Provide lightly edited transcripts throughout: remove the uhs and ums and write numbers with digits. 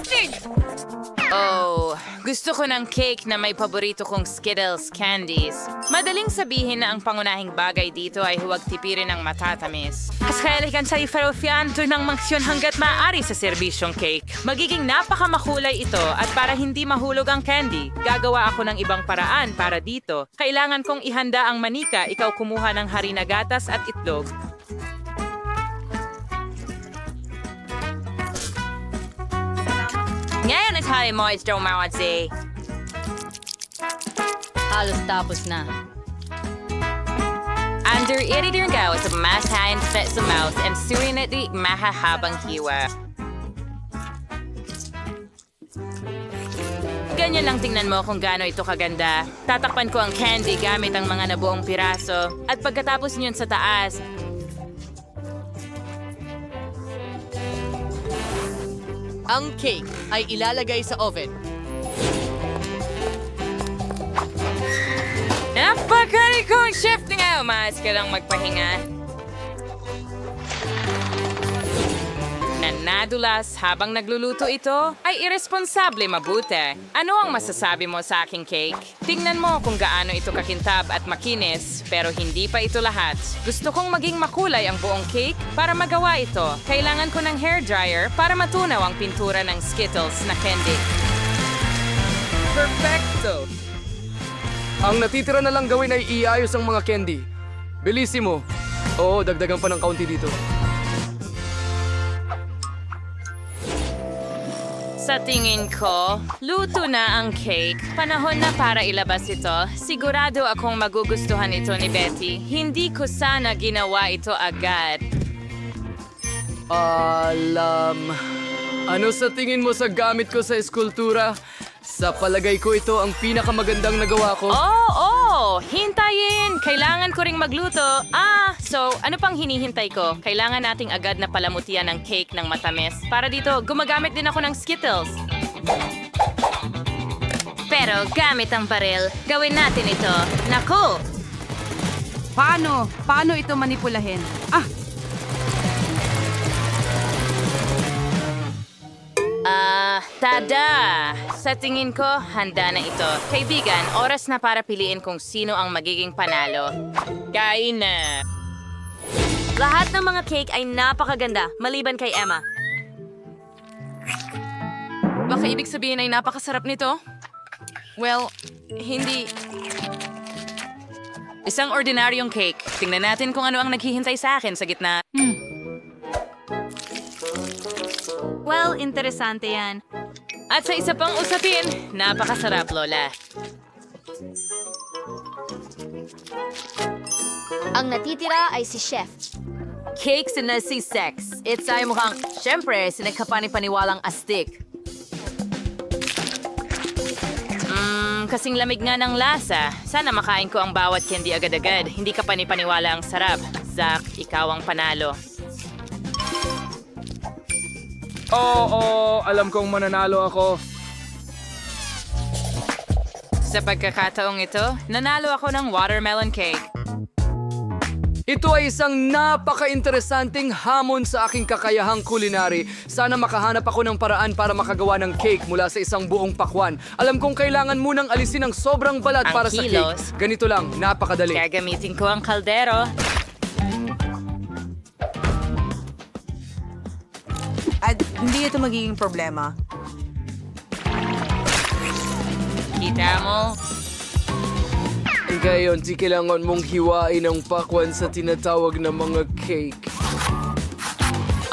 sausage! Oh, gusto ko ng cake na may paborito kong Skittles candies. Madaling sabihin na ang pangunahing bagay dito ay huwag tipirin ng matatamis. Mas kailigan sa iferofian doon ng mangsyon hanggat maaari sa serbisyong cake. Magiging napakamakulay ito at para hindi mahulog ang candy, gagawa ako ng ibang paraan para dito. Kailangan kong ihanda ang manika, ikaw kumuha ng harina gatas at itlog. Ngayon at hali mo, Mr. Mawatsi. Halos tapos na. Under iridir gawa sa masahin set sa mouth and surinati mahahabang hiwa. Ganyan lang tingnan mo kung gaano ito kaganda. Tatakpan ko ang candy gamit ang mga nabuong piraso. At pagkatapos niyon sa taas, ang cake ay ilalagay sa oven. napakari kong chef na nga. Umayos ka lang magpahinga. Nadulas habang nagluluto ito ay irresponsable mabuti. Ano ang masasabi mo sa aking cake? Tingnan mo kung gaano ito kakintab at makinis, pero hindi pa ito lahat. Gusto kong maging makulay ang buong cake para magawa ito. Kailangan ko ng hairdryer para matunaw ang pintura ng Skittles na candy. Perfecto! Ang natitira na lang gawin ay iayos ang mga candy. Bilisimo. Oo, dagdagan pa ng kaunti dito. Sa tingin ko, luto na ang cake. Panahon na para ilabas ito. Sigurado akong magugustuhan ito ni Betty. Hindi ko sana ginawa ito agad. Ano sa tingin mo sa gamit ko sa eskultura? Sa palagay ko ito ang pinakamagandang nagawa ko. Oo! Hintayin! Kailangan ko ring magluto. So ano pang hinihintay ko? Kailangan nating agad na palamutian ng cake ng matamis. Para dito, gumagamit din ako ng Skittles. Pero gamit ang baril, gawin natin ito. Naku! Paano? Paano ito manipulahin? Tada! Sa tingin ko, handa na ito. Kaibigan, oras na para piliin kung sino ang magiging panalo. Kain na! Lahat ng mga cake ay napakaganda, maliban kay Emma. Baka ibig sabihin ay napakasarap nito? Well, hindi. Isang ordinaryong cake. Tingnan natin kung ano ang naghihintay sa akin sa gitna. Well, interesante yan. At sa isa pang usapin, napakasarap, Lola. Ang natitira ay si Chef. Cakes na si Sex. It's ay mukhang, syempre, sinagkapani-paniwalang astig. Kasing lamig nga ng lasa. Sana makain ko ang bawat candy agad-agad. Hindi ka panipaniwala ang sarap. Zach, ikaw ang panalo. Oo, alam kong mananalo ako. Sa pagkakataong ito, nanalo ako ng watermelon cake. Ito ay isang napaka-interesanting hamon sa aking kakayahang kulinary. Sana makahanap ako ng paraan para makagawa ng cake mula sa isang buong pakwan. Alam kong kailangan munang alisin ang sobrang balat Ang para sa kilos. cake. Ganito lang, napakadali. Gagamitin ko ang kaldero. At hindi ito magiging problema. Kita mo? Ngayon, di kailangan mong hiwain ang pakwan sa tinatawag na mga cake.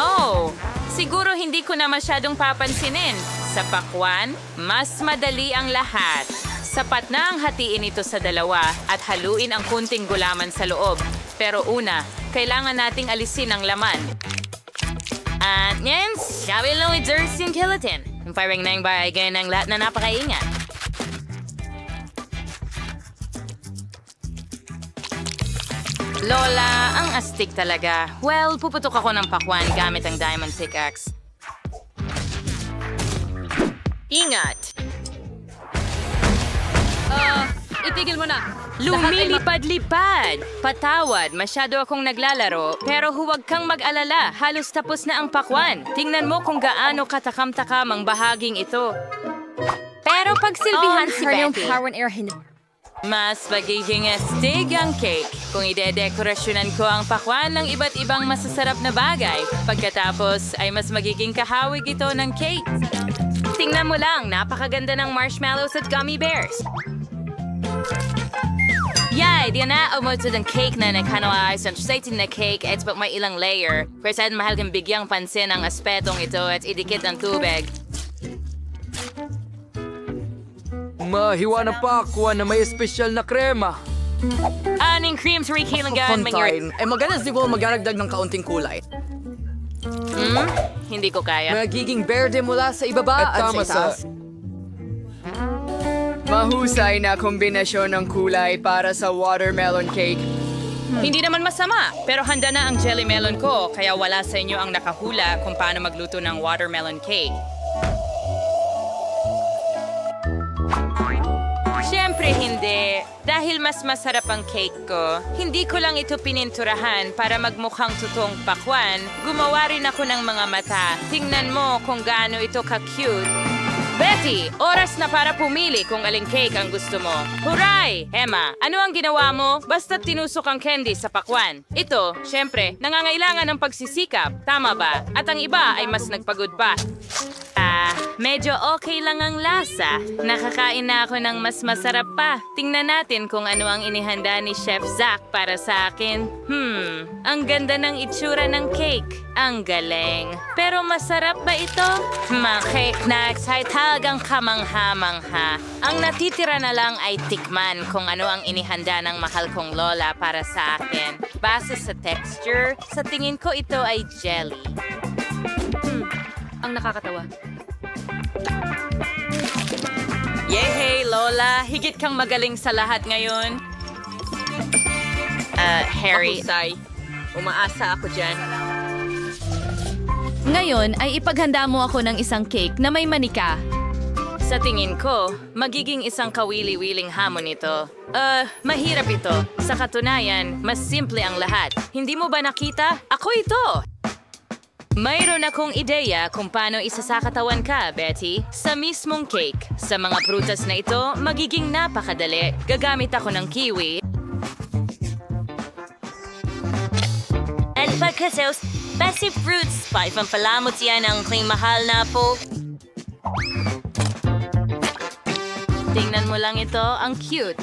Oh, siguro hindi ko na masyadong papansinin. Sa pakwan, mas madali ang lahat. Sapat na ang hatiin ito sa dalawa at haluin ang kunting gulaman sa loob. Pero una, kailangan nating alisin ang laman. At yan, sabi lang with Jersey Skeleton. Parang nang bagay ng lahat na napakaingat. Lola, ang astig talaga. Well, puputok ako ng pakwan gamit ang diamond pickaxe. Ingat! Itigil mo na. Lumilipad-lipad! Patawad, masyado akong naglalaro, pero huwag kang mag-alala, halos tapos na ang pakwan. Tingnan mo kung gaano katakam-takam ang bahaging ito. Pero pagsilbihan si Betty. Mas magiging astig ang cake kung idedekorasyonan ko ang pakwan ng iba't ibang masasarap na bagay. Pagkatapos ay mas magiging kahawig ito ng cake. Tingnan mo lang, napakaganda ng marshmallows at gummy bears. Yay! Di na umutod ang cake na nagkanawa sa exciting na cake at may ilang layer. Pero saan mahal kang bigyang pansin ang aspetong ito at idikit ang tubig. Mahiwa na pakwan na may espesyal na krema. Aning cream sa rikilangan Fontaine. Maganda siguro magdaragdag ng kaunting kulay. Hindi ko kaya. Magiging berde mula sa ibaba at tama sa itaas. Mahusay na kombinasyon ng kulay para sa watermelon cake. Hindi naman masama, pero handa na ang jelly melon ko, kaya wala sa inyo ang nakahula kung paano magluto ng watermelon cake. Siyempre hindi. Dahil mas masarap ang cake ko, hindi ko lang ito pininturahan para magmukhang totoong pakwan. Gumawa rin ako ng mga mata. Tingnan mo kung gaano ito ka-cute. Betty, oras na para pumili kung aling cake ang gusto mo. Huray! Emma, ano ang ginawa mo? Basta't tinusok ang candy sa pakwan. Ito, syempre, nangangailangan ng pagsisikap. Tama ba? At ang iba ay mas nagpagod pa. Medyo okay lang ang lasa. Nakakain na ako ng mas masarap pa. Tingnan natin kung ano ang inihanda ni Chef Zach para sa akin. Ang ganda ng itsura ng cake. Ang galing. Pero masarap ba ito? Mga cake na talagang kamangha-mangha. Ang natitira na lang ay tikman kung ano ang inihanda ng mahal kong lola para sa akin. Base sa texture, sa tingin ko ito ay jelly. Ang nakakatawa. Yehey, Lola! Higit kang magaling sa lahat ngayon. Harry. Mahusay. Umaasa ako dyan. Ngayon ay ipaghanda mo ako ng isang cake na may manika. Sa tingin ko, magiging isang kawili-wiling hamon ito. Mahirap ito. Sa katunayan, mas simple ang lahat. Hindi mo ba nakita? Ako ito! Mayroon akong ideya kung paano isasakatawan ka, Betty. Sa mismong cake. Sa mga prutas na ito, magiging napakadali. Gagamit ako ng kiwi. At pagkasaos, basic fruits. Pampalamot yan ang aking mahal na po. Tingnan mo lang ito, ang cute.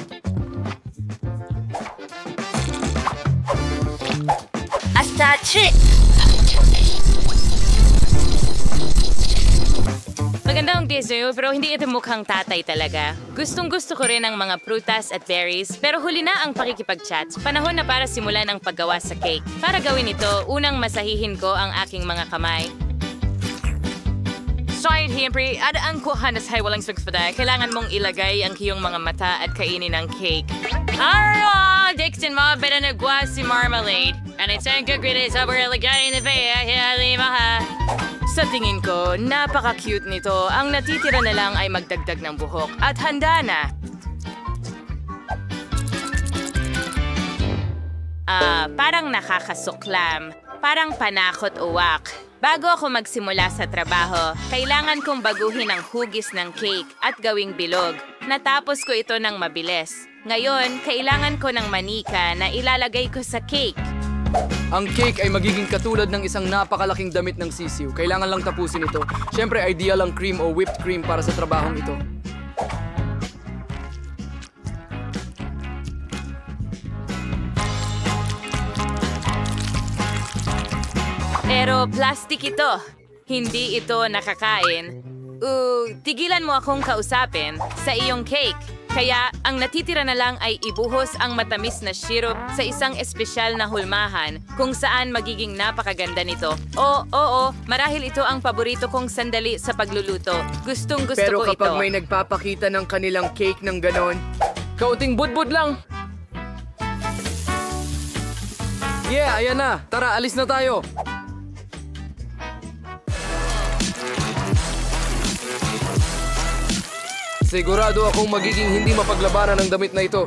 Hasta chick! Maganda ang dessert, pero hindi ito mukhang tatay talaga. Gustong-gusto ko rin ang mga prutas at berries, pero huli na ang pakikipag-chat. Panahon na para simulan ang paggawa sa cake. Para gawin ito, unang masahihin ko ang aking mga kamay. Sorry, Hempri, adaan ko hanas hay walang sugspada. Kailangan mong ilagay ang iyong mga mata at kainin ang cake. Arwa! Dixon mo, beda nagwa si marmalade. And it's ang kagritis over ilagay na vaya, halimaha. Sa tingin ko, napaka-cute nito. Ang natitira na lang ay magdagdag ng buhok. At handa na! Parang nakakasuklam. Parang panakot uwak. Bago ako magsimula sa trabaho, kailangan kong baguhin ang hugis ng cake at gawing bilog. Natapos ko ito ng mabilis. Ngayon, kailangan ko ng manika na ilalagay ko sa cake. Ang cake ay magiging katulad ng isang napakalaking damit ng sisiw. Kailangan lang tapusin ito. Siyempre, ideal ang cream o whipped cream para sa trabahong ito. Pero plastic ito. Hindi ito nakakain. Tigilan mo akong kausapin sa iyong cake. Kaya ang natitira na lang ay ibuhos ang matamis na syrup sa isang espesyal na hulmahan kung saan magiging napakaganda nito. Oo, marahil ito ang paborito kong sandali sa pagluluto. Gustong-gusto ko ito. Pero kapag may nagpapakita ng kanilang cake ng ganon, Kaunting budbud lang. Yeah, ayan na. Tara, alis na tayo. Sigurado akong magiging hindi mapaglabanan ng damit na ito.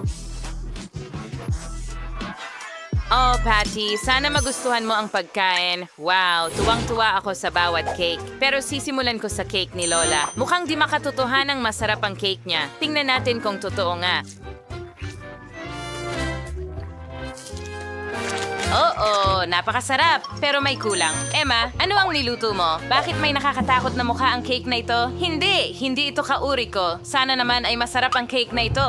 Oh, Patty, sana magustuhan mo ang pagkain. Wow, tuwang-tuwa ako sa bawat cake. Pero sisimulan ko sa cake ni Lola. Mukhang di makatotohanang masarap ang cake niya. Tingnan natin kung totoo nga. Oo, napakasarap. Pero may kulang. Emma, ano ang niluto mo? Bakit may nakakatakot na mukha ang cake na ito? Hindi ito kauri ko. Sana naman ay masarap ang cake na ito.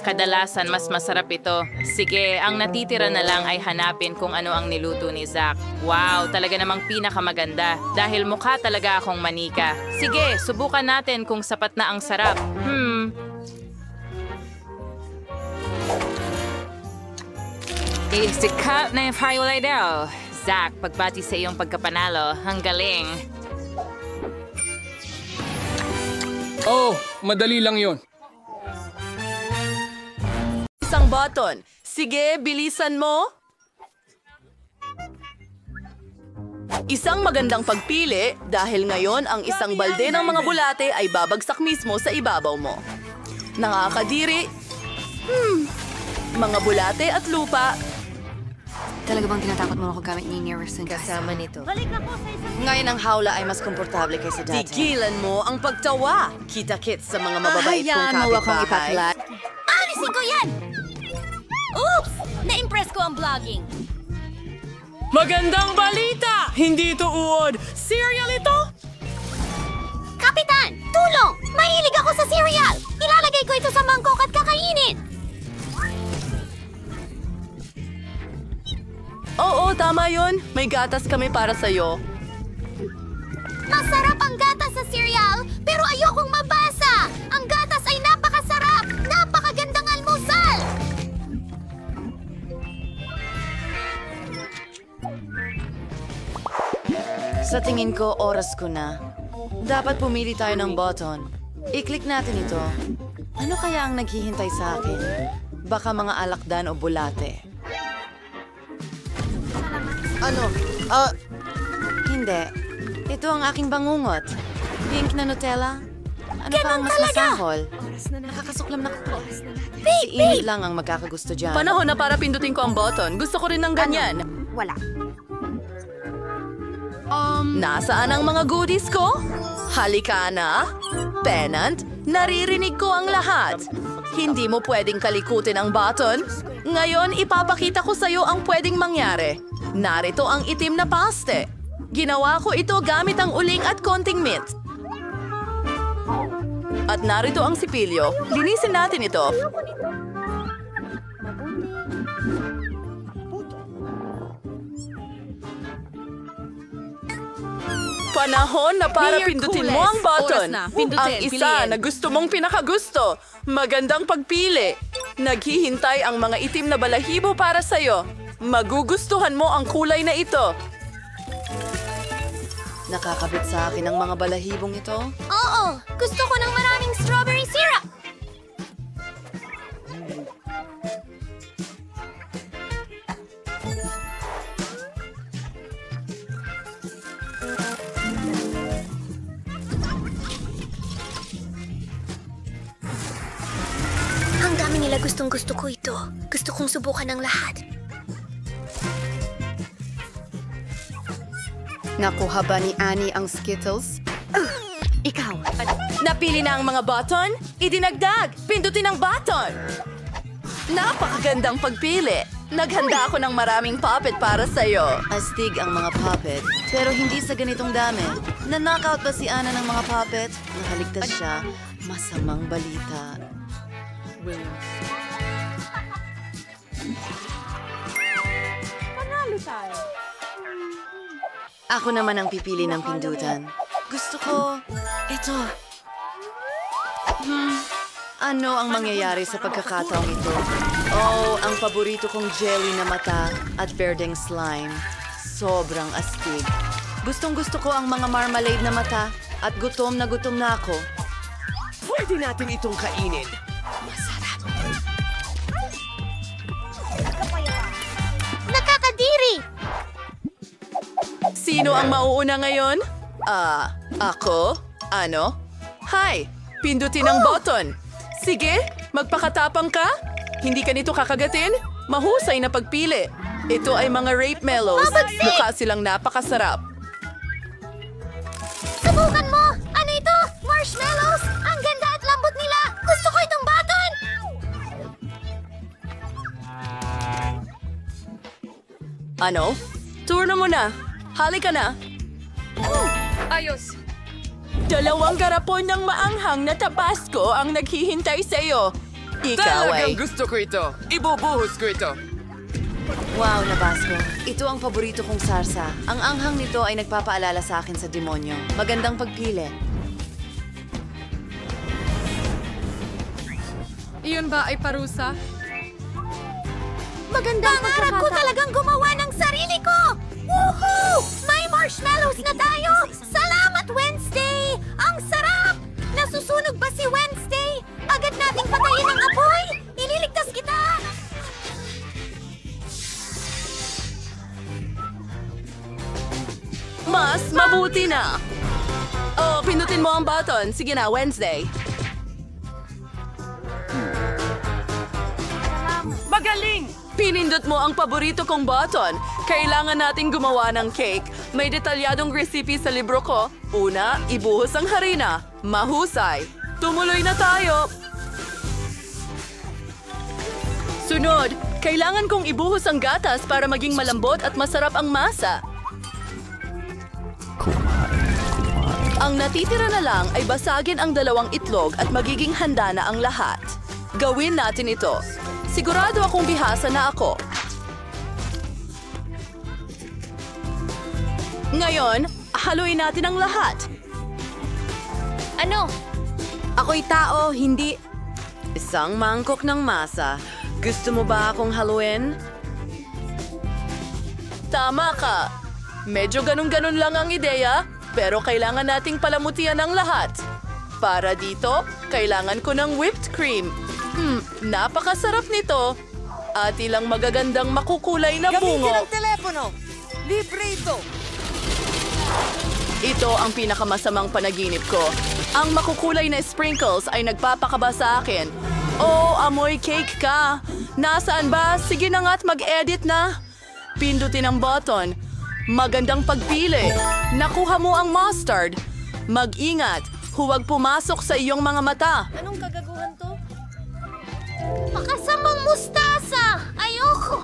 Kadalasan mas masarap ito. Sige, ang natitira na lang ay hanapin kung ano ang niluto ni Zach. Wow, talaga namang pinakamaganda. Dahil mukha talaga akong manika. Sige, subukan natin kung sapat na ang sarap. Sikat na yung highlight daw. Zach, pagbati sa iyong pagkapanalo. Ang galing. Oh, madali lang yon. Isang button. Sige, bilisan mo. Isang magandang pagpili dahil ngayon ang isang balde ng mga bulate ay babagsak mismo sa ibabaw mo. Nakakadiri. Mga bulate at lupa. Talaga bang tinatakot mo ako gamit ni Nearest Kasama nito. Ngayon ang hawla ay mas komportable kaysa dati. Tigilan mo ang pagtawa. Kita-kits sa mga mababait kong kapitbahay. Alisin ko yan! Oops! Na-impress ko ang vlogging. Magandang balita! Hindi ito uod. Cereal ito? Kapitan! Tulong! Mahilig ako sa cereal! Ilalagay ko ito sa mangkok at kakainin! Oo, tama yun. May gatas kami para sa'yo. Masarap ang gatas sa cereal, pero ayokong mabasa! Ang gatas ay napakasarap! Napakagandang almusal! Sa tingin ko, oras ko na. Dapat pumili tayo ng button. I-click natin ito. Ano kaya ang naghihintay sa akin? Baka mga alakdan o bulate. Hindi. Ito ang aking bangungot. Pink na Nutella. Ano pa ang mas masahol? Nakakasuklam na ko. Si Init lang ang magkakagusto dyan. Panahon na para pindutin ko ang button. Gusto ko rin ng ganyan. Wala. Nasaan ang mga goodies ko? Halika na. Pennant, naririnig ko ang lahat. Hindi mo pwedeng kalikutin ang button. Ngayon, ipapakita ko sa'yo ang pwedeng mangyari. Narito ang itim na paste. Ginawa ko ito gamit ang uling at konting mint. At narito ang sipilyo. Linisin natin ito. Panahon na para pindutin mo ang button. Ang isa na gusto mong pinakagusto. Magandang pagpili. Naghihintay ang mga itim na balahibo para sa'yo. Magugustuhan mo ang kulay na ito. Nakakabit sa akin ang mga balahibong ito. Oo! Gusto ko ng maraming strawberry syrup! Ang dami nila gustong-gusto ko ito. Gusto kong subukan ng lahat. Nakuha ba ni Annie ang Skittles? Ikaw. Napili na ang mga button? Idinagdag! Pindutin ang button! Napakagandang pagpili. Naghanda ako ng maraming puppet para sa'yo. Astig ang mga puppet, pero hindi sa ganitong dami. Na-knockout ba si Anna ng mga puppet? Nakaligtas siya. Masamang balita. Panalo tayo. Ako naman ang pipili ng pindutan. Gusto ko ito. Ano ang mangyayari sa pagkakataong ito? Oh, ang paborito kong jelly na mata at berdeng slime. Sobrang astig. Gustong-gusto ko ang mga marmalade na mata at gutom na ako. Pwede natin itong kainin. Nakakadiri! Sino ang mauuna ngayon? Ako? Ano? Hi! Pindutin ang button. Sige, magpakatapang ka. Hindi ka nito kakagatin? Mahusay na pagpili. Ito ay mga rape mellows. Mabagsik! Mukha silang napakasarap. Subukan mo! Ano ito? Marshmallows! Ang ganda at lambot nila! Gusto ko itong button! Ano? Turno mo na. Halika na. Ayos. Dalawang garapon ng maanghang na tabasco ang naghihintay sa'yo. Ikaw ay... gusto ko ito. Ibubuhos ko ito. Wow, Nabasco. Ito ang paborito kong sarsa. Ang anghang nito ay nagpapaalala sa akin sa demonyo. Magandang pagpili. Iyon ba ay parusa? Magandang pangarap ko talagang gumawa ng sarili ko! Woohoo! May marshmallows na tayo! Salamat, Wednesday! Ang sarap! Nasusunog ba si Wednesday? Agad nating patayin ang apoy! Ililigtas kita! Mas mabuti na! Oh, pindutin mo ang button. Sige na, Wednesday. Magaling! Pinindot mo ang paborito kong button. Kailangan nating gumawa ng cake. May detalyadong recipe sa libro ko. Una, ibuhos ang harina. Mahusay. Tumuloy na tayo. Sunod, kailangan kong ibuhos ang gatas para maging malambot at masarap ang masa. Ang natitira na lang ay basagin ang 2 itlog at magiging handa na ang lahat. Gawin natin ito. Sigurado akong bihasa na ako. Ngayon, haluin natin ang lahat. Ano? Ako'y tao, hindi... Isang mangkok ng masa. Gusto mo ba akong haluin? Tama ka. Medyo ganun-ganun lang ang ideya, pero kailangan nating palamutian ang lahat. Para dito, kailangan ko ng whipped cream. Napakasarap nito. At ilang magagandang makukulay na bungo. telepono! Libre ito! Ito ang pinakamasamang panaginip ko. Ang makukulay na sprinkles ay nagpapakaba sa akin. Oh, amoy cake ka. Nasaan ba? Sige na nga't mag-edit na. Pindutin ang button. Magandang pagpili. Nakuha mo ang mustard. Mag-ingat. Huwag pumasok sa iyong mga mata. Anong kagaguhan to? Makasamang mustasa! Ayoko!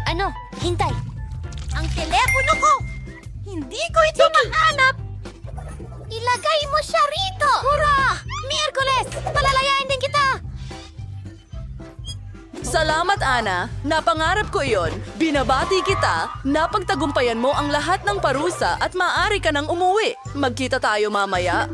Ano? Hintay! Ang telepono ko! Hindi ko ito mahanap! Ilagay mo siya rito! Hurra! Miyerkules! Palalayain din kita! Salamat, Ana. Napangarap ko yon. Binabati kita. Napagtagumpayan mo ang lahat ng parusa at maaari ka nang umuwi. Magkita tayo mamaya.